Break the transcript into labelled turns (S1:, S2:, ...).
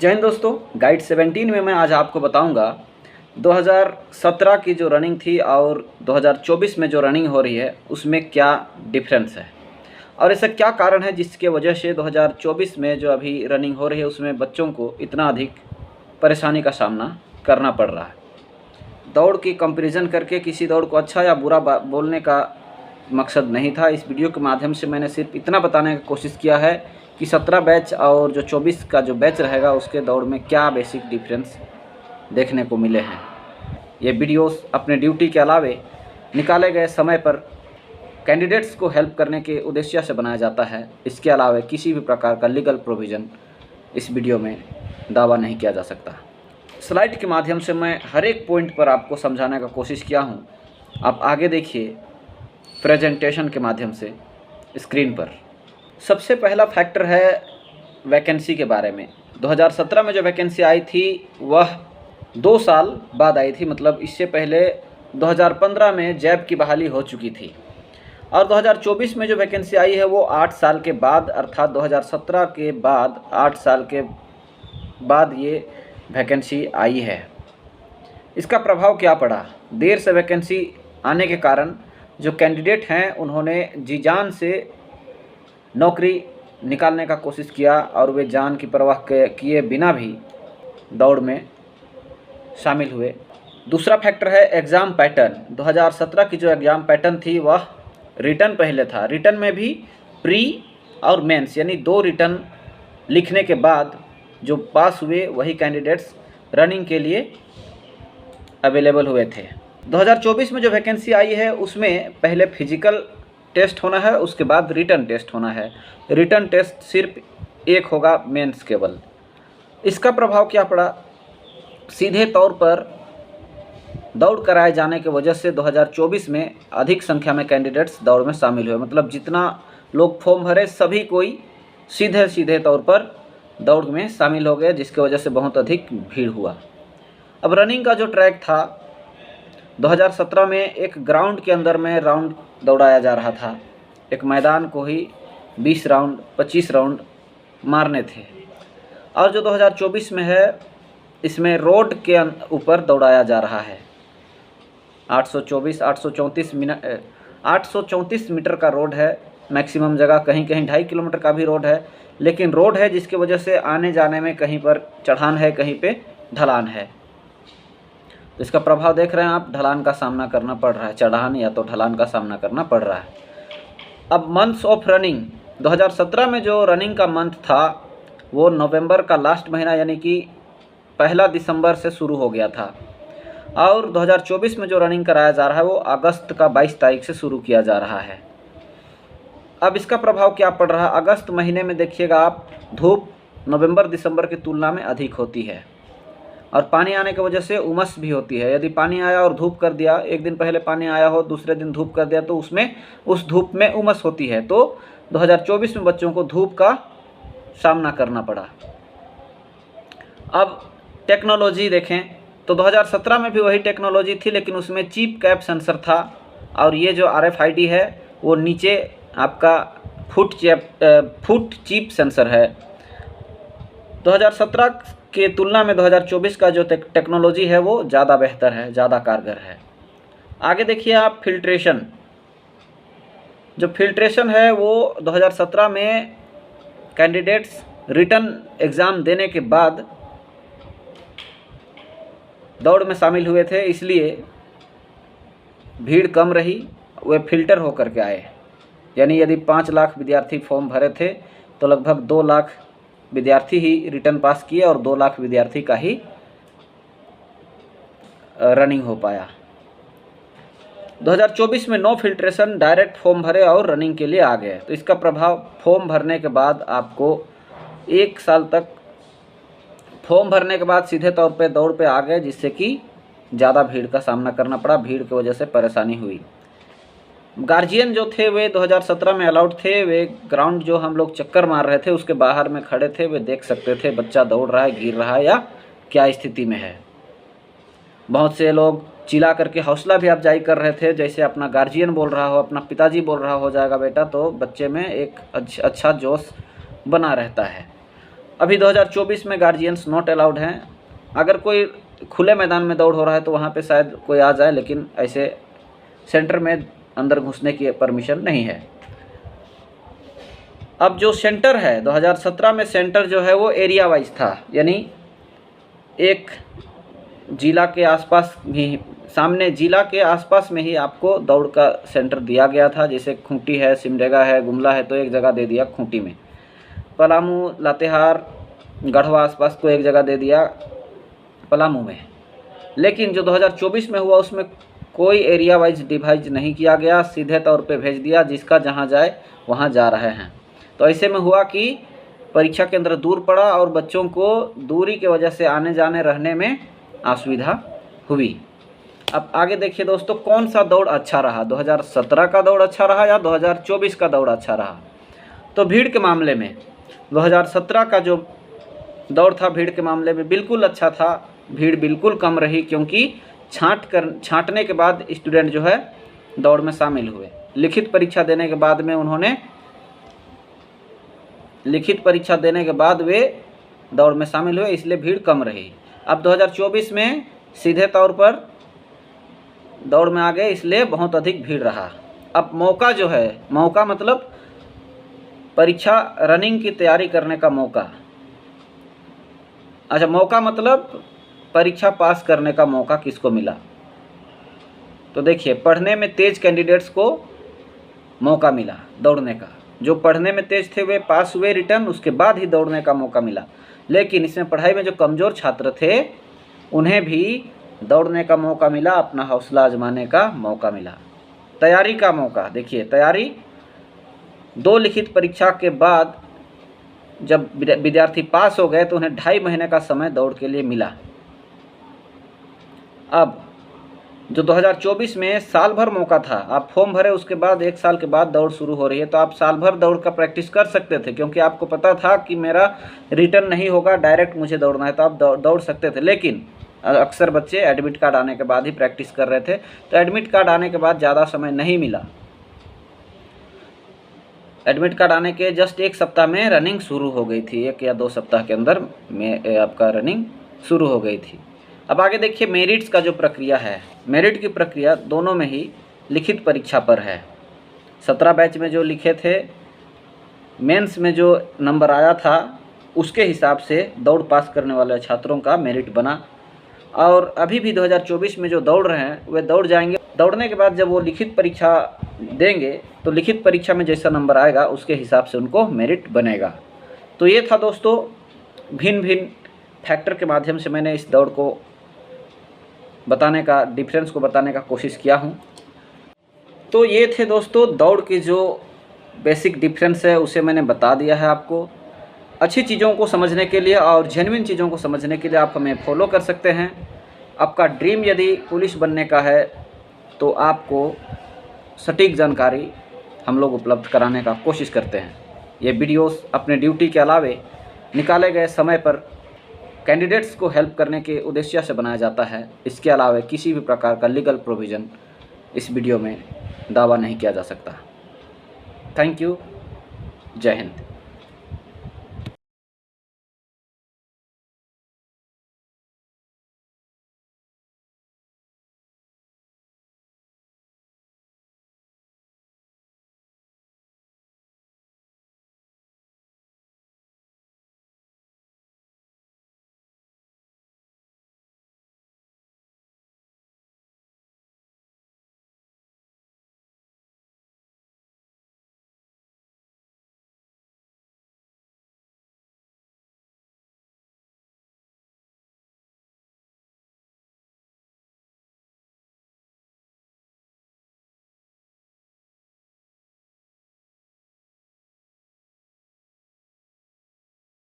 S1: जय हिंद दोस्तों, गाइड 17 में मैं आज आपको बताऊंगा 2017 की जो रनिंग थी और 2024 में जो रनिंग हो रही है उसमें क्या डिफरेंस है और ऐसा क्या कारण है जिसके वजह से 2024 में जो अभी रनिंग हो रही है उसमें बच्चों को इतना अधिक परेशानी का सामना करना पड़ रहा है। दौड़ की कंपैरिजन करके किसी दौड़ को अच्छा या बुरा बोलने का मकसद नहीं था। इस वीडियो के माध्यम से मैंने सिर्फ इतना बताने की कोशिश किया है कि 17 बैच और जो 24 का जो बैच रहेगा उसके दौड़ में क्या बेसिक डिफरेंस देखने को मिले हैं। ये वीडियोस अपने ड्यूटी के अलावे निकाले गए समय पर कैंडिडेट्स को हेल्प करने के उद्देश्य से बनाया जाता है। इसके अलावा किसी भी प्रकार का लीगल प्रोविज़न इस वीडियो में दावा नहीं किया जा सकता। स्लाइड के माध्यम से मैं हर एक पॉइंट पर आपको समझाने का कोशिश किया हूँ। आप आगे देखिए प्रेजेंटेशन के माध्यम से स्क्रीन पर। सबसे पहला फैक्टर है वैकेंसी के बारे में। 2017 में जो वैकेंसी आई थी वह 2 साल बाद आई थी, मतलब इससे पहले 2015 में जैब की बहाली हो चुकी थी। और 2024 में जो वैकेंसी आई है वो 8 साल के बाद, अर्थात 2017 के बाद 8 साल के बाद ये वैकेंसी आई है। इसका प्रभाव क्या पड़ा? देर से वैकेंसी आने के कारण जो कैंडिडेट हैं उन्होंने जी जान से नौकरी निकालने का कोशिश किया और वे जान की परवाह किए बिना भी दौड़ में शामिल हुए। दूसरा फैक्टर है एग्ज़ाम पैटर्न। 2017 की जो एग्ज़ाम पैटर्न थी वह रिटर्न पहले था। रिटर्न में भी प्री और मेंस यानी 2 रिटर्न लिखने के बाद जो पास हुए वही कैंडिडेट्स रनिंग के लिए अवेलेबल हुए थे। 2024 में जो वैकेंसी आई है उसमें पहले फिजिकल टेस्ट होना है, उसके बाद रिटर्न टेस्ट होना है। रिटर्न टेस्ट सिर्फ एक होगा, मेंस केवल। इसका प्रभाव क्या पड़ा? सीधे तौर पर दौड़ कराए जाने की वजह से 2024 में अधिक संख्या में कैंडिडेट्स दौड़ में शामिल हुए। मतलब जितना लोग फॉर्म भरे सभी कोई सीधे तौर पर दौड़ में शामिल हो गए, जिसकी वजह से बहुत अधिक भीड़ हुआ। अब रनिंग का जो ट्रैक था 2017 में एक ग्राउंड के अंदर में राउंड दौड़ाया जा रहा था। एक मैदान को ही 20 राउंड 25 राउंड मारने थे। और जो 2024 में है इसमें रोड के ऊपर दौड़ाया जा रहा है। 834 मीटर का रोड है मैक्सिमम जगह, कहीं कहीं 2.5 किलोमीटर का भी रोड है, लेकिन रोड है जिसकी वजह से आने जाने में कहीं पर चढ़ान है, कहीं पे ढलान है। तो इसका प्रभाव देख रहे हैं आप, ढलान का सामना करना पड़ रहा है, चढ़ान या तो ढलान का सामना करना पड़ रहा है। अब मंथ्स ऑफ रनिंग, 2017 में जो रनिंग का मंथ था वो नवंबर का लास्ट महीना यानी कि 1 दिसंबर से शुरू हो गया था। और 2024 में जो रनिंग कराया जा रहा है वो अगस्त का 22 तारीख से शुरू किया जा रहा है। अब इसका प्रभाव क्या पड़ रहा है? अगस्त महीने में देखिएगा आप, धूप नवंबर दिसंबर की तुलना में अधिक होती है और पानी आने की वजह से उमस भी होती है। यदि पानी आया और धूप कर दिया, एक दिन पहले पानी आया हो दूसरे दिन धूप कर दिया, तो उसमें उस धूप में उमस होती है। तो 2024 में बच्चों को धूप का सामना करना पड़ा। अब टेक्नोलॉजी देखें तो 2017 में भी वही टेक्नोलॉजी थी, लेकिन उसमें चिप कैप सेंसर था और ये जो RFID है वो नीचे आपका फुट चिप सेंसर है। 2017 के तुलना में 2024 का जो टेक्नोलॉजी है वो ज़्यादा बेहतर है, ज़्यादा कारगर है। आगे देखिए आप फिल्ट्रेशन। जो फिल्ट्रेशन है वो 2017 में कैंडिडेट्स रिटर्न एग्ज़ाम देने के बाद दौड़ में शामिल हुए थे, इसलिए भीड़ कम रही, वे फिल्टर होकर के आए। यानी यदि 5 लाख विद्यार्थी फॉर्म भरे थे तो लगभग 2 लाख विद्यार्थी ही रिटर्न पास किए और 2 लाख विद्यार्थी का ही रनिंग हो पाया। 2024 में नो फिल्ट्रेशन, डायरेक्ट फॉर्म भरे और रनिंग के लिए आ गए। तो इसका प्रभाव, फॉर्म भरने के बाद आपको 1 साल तक फॉर्म भरने के बाद सीधे तौर पे दौड़ पे आ गए, जिससे कि ज़्यादा भीड़ का सामना करना पड़ा। भीड़ की वजह से परेशानी हुई। गार्जियन जो थे वे 2017 में अलाउड थे। वे ग्राउंड जो हम लोग चक्कर मार रहे थे उसके बाहर में खड़े थे, वे देख सकते थे बच्चा दौड़ रहा है, गिर रहा है या क्या स्थिति में है। बहुत से लोग चिल्ला करके हौसला भी अफजाई कर रहे थे, जैसे अपना गार्जियन बोल रहा हो, अपना पिताजी बोल रहा हो जाएगा बेटा, तो बच्चे में एक अच्छा जोश बना रहता है। अभी 2024 में गार्जियंस नॉट अलाउड हैं। अगर कोई खुले मैदान में दौड़ हो रहा है तो वहाँ पे शायद कोई आ जाए, लेकिन ऐसे सेंटर में अंदर घुसने की परमिशन नहीं है। अब जो सेंटर है 2017 में सेंटर जो है वो एरिया वाइज था, यानी एक जिला के आसपास ही, सामने जिला के आसपास में ही आपको दौड़ का सेंटर दिया गया था। जैसे खूंटी है, सिमडेगा है, गुमला है तो एक जगह दे दिया खूंटी में, पलामू, लातेहार, गढ़वा आसपास को एक जगह दे दिया पलामू में। लेकिन जो 2024 में हुआ उसमें कोई एरिया वाइज डिवाइड नहीं किया गया, सीधे तौर पे भेज दिया, जिसका जहाँ जाए वहाँ जा रहे हैं। तो ऐसे में हुआ कि परीक्षा केंद्र दूर पड़ा और बच्चों को दूरी की वजह से आने जाने रहने में असुविधा हुई। अब आगे देखिए दोस्तों, कौन सा दौड़ अच्छा रहा, 2017 का दौड़ अच्छा रहा या 2024 का दौड़ अच्छा रहा। तो भीड़ के मामले में 2017 का जो दौड़ था भीड़ के मामले में बिल्कुल अच्छा था। भीड़ बिल्कुल कम रही, क्योंकि छांटने के बाद स्टूडेंट जो है दौड़ में शामिल हुए। लिखित परीक्षा देने के बाद वे दौड़ में शामिल हुए, इसलिए भीड़ कम रही। अब 2024 में सीधे तौर पर दौड़ में आ गए, इसलिए बहुत अधिक भीड़ रहा। अब मौका जो है, मौका मतलब परीक्षा रनिंग की तैयारी करने का मौका। अच्छा, मौका मतलब परीक्षा पास करने का मौका किसको मिला। तो देखिए, पढ़ने में तेज कैंडिडेट्स को मौका मिला दौड़ने का। जो पढ़ने में तेज थे वे पास हुए रिटर्न, उसके बाद ही दौड़ने का मौका मिला। लेकिन इसमें पढ़ाई में जो कमज़ोर छात्र थे उन्हें भी दौड़ने का मौका मिला, अपना हौसला आजमाने का मौका मिला। तैयारी का मौका देखिए, तैयारी 2 लिखित परीक्षा के बाद जब विद्यार्थी पास हो गए तो उन्हें 2.5 महीने का समय दौड़ के लिए मिला। अब जो 2024 में साल भर मौका था, आप फॉर्म भरे उसके बाद 1 साल के बाद दौड़ शुरू हो रही है, तो आप साल भर दौड़ का प्रैक्टिस कर सकते थे, क्योंकि आपको पता था कि मेरा रिटर्न नहीं होगा, डायरेक्ट मुझे दौड़ना है, तो आप दौड़ सकते थे। लेकिन अक्सर बच्चे एडमिट कार्ड आने के बाद ही प्रैक्टिस कर रहे थे, तो एडमिट कार्ड आने के बाद ज़्यादा समय नहीं मिला। एडमिट कार्ड आने के जस्ट 1 सप्ताह में रनिंग शुरू हो गई थी, 1 या 2 सप्ताह के अंदर में आपका रनिंग शुरू हो गई थी। अब आगे देखिए, मेरिट्स का जो प्रक्रिया है, मेरिट की प्रक्रिया दोनों में ही लिखित परीक्षा पर है। 17 बैच में जो लिखे थे, मेंस में जो नंबर आया था उसके हिसाब से दौड़ पास करने वाले छात्रों का मेरिट बना। और अभी भी 2024 में जो दौड़ रहे हैं वे दौड़ जाएंगे। दौड़ने के बाद जब वो लिखित परीक्षा देंगे तो लिखित परीक्षा में जैसा नंबर आएगा उसके हिसाब से उनको मेरिट बनेगा। तो ये था दोस्तों, भिन्न भिन्न फैक्टर के माध्यम से मैंने इस दौड़ को बताने का, डिफरेंस को बताने का कोशिश किया हूँ। तो ये थे दोस्तों दौड़ की जो बेसिक डिफरेंस है उसे मैंने बता दिया है आपको। अच्छी चीज़ों को समझने के लिए और जेन्युइन चीज़ों को समझने के लिए आप हमें फॉलो कर सकते हैं। आपका ड्रीम यदि पुलिस बनने का है तो आपको सटीक जानकारी हम लोग उपलब्ध कराने का कोशिश करते हैं। ये वीडियोस अपने ड्यूटी के अलावे निकाले गए समय पर कैंडिडेट्स को हेल्प करने के उद्देश्य से बनाया जाता है। इसके अलावा किसी भी प्रकार का लीगल प्रोविज़न इस वीडियो में दावा नहीं किया जा सकता। Thank you. जय हिंद।